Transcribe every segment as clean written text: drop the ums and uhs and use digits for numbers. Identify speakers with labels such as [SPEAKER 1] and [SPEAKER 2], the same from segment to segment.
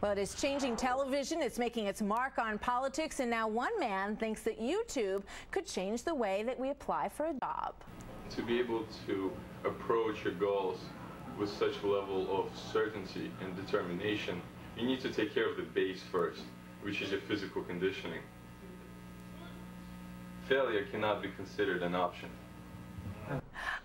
[SPEAKER 1] Well, it is changing television. It's making its mark on politics. And now one man thinks that YouTube could change the way that we apply for a job.
[SPEAKER 2] To be able to approach your goals with such a level of certainty and determination, you need to take care of the base first, which is your physical conditioning. Failure cannot be considered an option.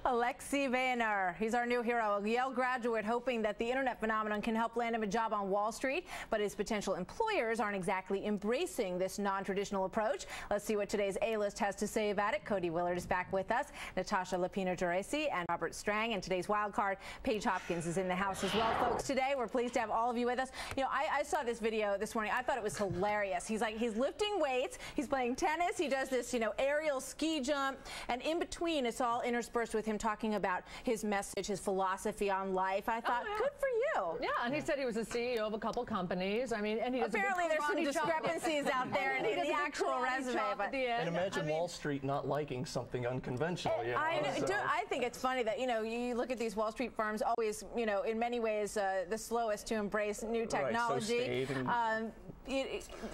[SPEAKER 1] Alexei Vainer, he's our new hero, a Yale graduate hoping that the internet phenomenon can help land him a job on Wall Street, but his potential employers aren't exactly embracing this non-traditional approach. Let's see what today's A-list has to say about it. Cody Willard is back with us, Natasha Lapiner Giresi, and Robert Strang, and today's wild card, Page Hopkins, is in the house as well. Folks, today we're pleased to have all of you with us. You know, I saw this video this morning. I thought it was hilarious. He's lifting weights, he's playing tennis, he does this, aerial ski jump, and in between it's all interspersed with him talking about his message, his philosophy on life. I thought, good for you.
[SPEAKER 3] Yeah, and he said he was a CEO of a couple companies. I mean, and he
[SPEAKER 1] apparently there's some discrepancies out there in the actual resume. But
[SPEAKER 4] and imagine Wall Street not liking something unconventional.
[SPEAKER 1] I think it's funny that you look at these Wall Street firms, always in many ways the slowest to embrace new technology.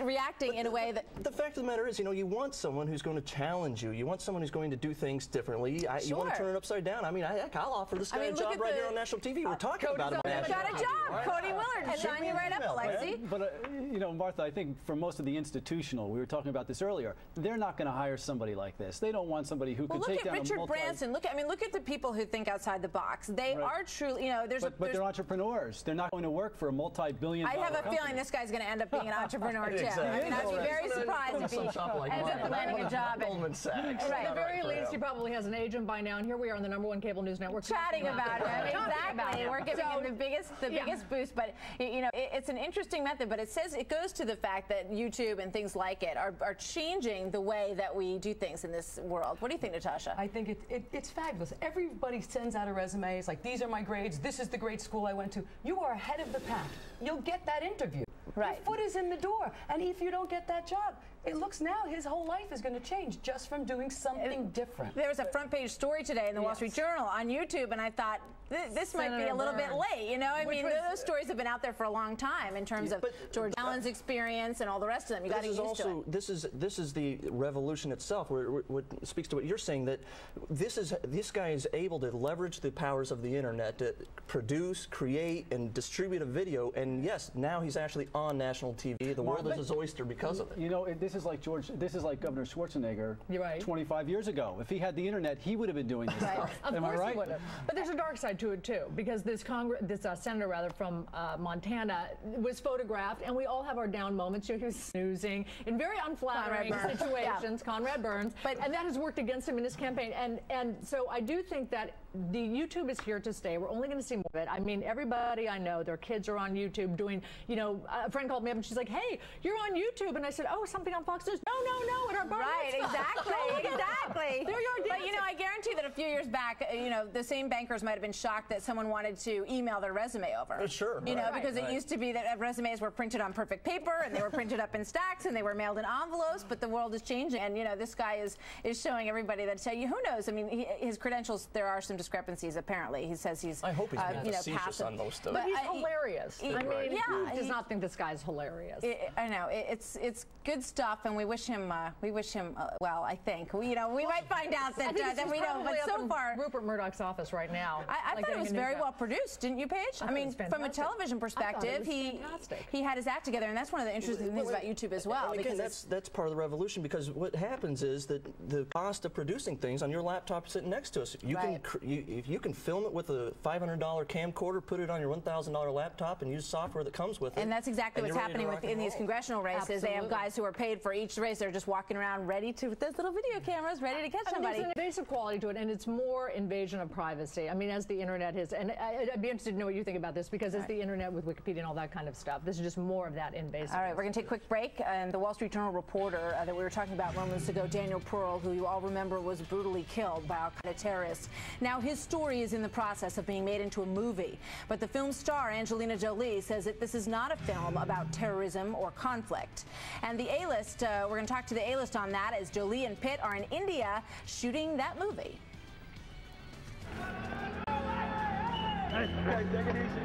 [SPEAKER 1] Reacting in a way that...
[SPEAKER 4] The fact of the matter is, you want someone who's going to challenge you. You want someone who's going to do things differently. You want to turn it upside down. I mean, I'll offer this guy a job right here on national TV. We're talking about him on national TV.
[SPEAKER 1] Got a job, Cody Willard. And sign you right up, Alexei.
[SPEAKER 5] But, Martha, I think for most of the institutional, we were talking about this earlier, they're not going to hire somebody like this. They don't want somebody who could take down
[SPEAKER 1] Richard Branson. Look at the people who think outside the box. They are truly,
[SPEAKER 5] but they're entrepreneurs. They're not going to work for a multi-billion-dollar
[SPEAKER 1] company. I have a feeling this guy's going to end up being an entrepreneur, too.
[SPEAKER 4] Exactly.
[SPEAKER 1] I mean, I'd be very surprised if he ends up landing a job at
[SPEAKER 4] Goldman Sachs.
[SPEAKER 3] At the very least, he probably has an agent by now, and here we are on the #1 cable news network.
[SPEAKER 1] Chatting about him. Exactly. We're giving him the biggest boost. But, it's an interesting method, but it goes to the fact that YouTube and things like it are changing the way that we do things in this world. What do you think, Natasha?
[SPEAKER 6] I think it's fabulous. Everybody sends out a resume. It's like, these are my grades. This is the great school I went to. You are ahead of the pack. You'll get that interview.
[SPEAKER 1] Right.
[SPEAKER 6] Your foot is in the door. And if you don't get that job, it looks now his whole life is going to change just from doing something different.
[SPEAKER 1] There was a front page story today in the Wall Street Journal on YouTube, and I thought this might be a little bit late. I mean, those stories have been out there for a long time in terms of George Allen's experience and all the rest of them. You got to get used to it.
[SPEAKER 4] This is the revolution itself. What speaks to what you're saying, that this guy is able to leverage the powers of the internet to produce, create, and distribute a video. And yes, now he's actually on national TV. The world is his oyster because of it.
[SPEAKER 5] This is like Governor Schwarzenegger 25 years ago. If he had the internet, he would have been doing this stuff.
[SPEAKER 3] Am I right? But there's a dark side to it too, because this senator from Montana was photographed, and we all have our down moments. He was snoozing in very unflattering situations. Conrad Burns, and that has worked against him in his campaign. And so I do think that the YouTube is here to stay. We're only going to see more of it. I mean, everybody I know, their kids are on YouTube doing. A friend called me up and she's like, "Hey, you're on YouTube," and I said, "Oh, something on Fox News." No, at our bar mitzvah.
[SPEAKER 1] Exactly.
[SPEAKER 3] There you are.
[SPEAKER 1] But I guarantee that a few years back, the same bankers might have been shocked that someone wanted to email their resume over.
[SPEAKER 4] Sure.
[SPEAKER 1] Because it used to be that resumes were printed on perfect paper and they were printed up in stacks and they were mailed in envelopes. But the world is changing, and this guy is showing everybody that who knows? I mean, his credentials, there are some discrepancies apparently. He says he's.
[SPEAKER 4] I hope he's being facetious on most of it.
[SPEAKER 3] But he's hilarious. I mean, who does not think this guy's hilarious?
[SPEAKER 1] I know it's good stuff, and we wish him well. I think we might find out that we don't. But so far,
[SPEAKER 3] Rupert Murdoch's office right now.
[SPEAKER 1] I thought it was very well produced, didn't you, Paige? I mean, from a television perspective, he had his act together, and that's one of the interesting things about YouTube as well.
[SPEAKER 4] And again, that's part of the revolution, because what happens is that the cost of producing things on your laptop sitting next to us, if you can film it with a $500 camcorder, put it on your $1,000 laptop, and use software that comes with it.
[SPEAKER 1] And that's exactly what's happening in these congressional races. Absolutely. They have guys who are paid for each race. They're just walking around with those little video cameras, ready to catch somebody.
[SPEAKER 3] There's an invasive quality to it, and it's more invasion of privacy. I mean, as the internet is, and I'd be interested to know what you think about this, because as the internet with Wikipedia and all that kind of stuff, this is just more of that invasive.
[SPEAKER 1] All right, we're going to take a quick break. And the Wall Street Journal reporter that we were talking about moments ago, Daniel Pearl, who you all remember was brutally killed by Al-Qaeda terrorists. Now his story is in the process of being made into a movie. But the film star, Angelina Jolie, says that this is not a film about terrorism or conflict. And the A-list, we're going to talk to the A-list on that, as Jolie and Pitt are in India shooting that movie.
[SPEAKER 7] Hey, take it easy.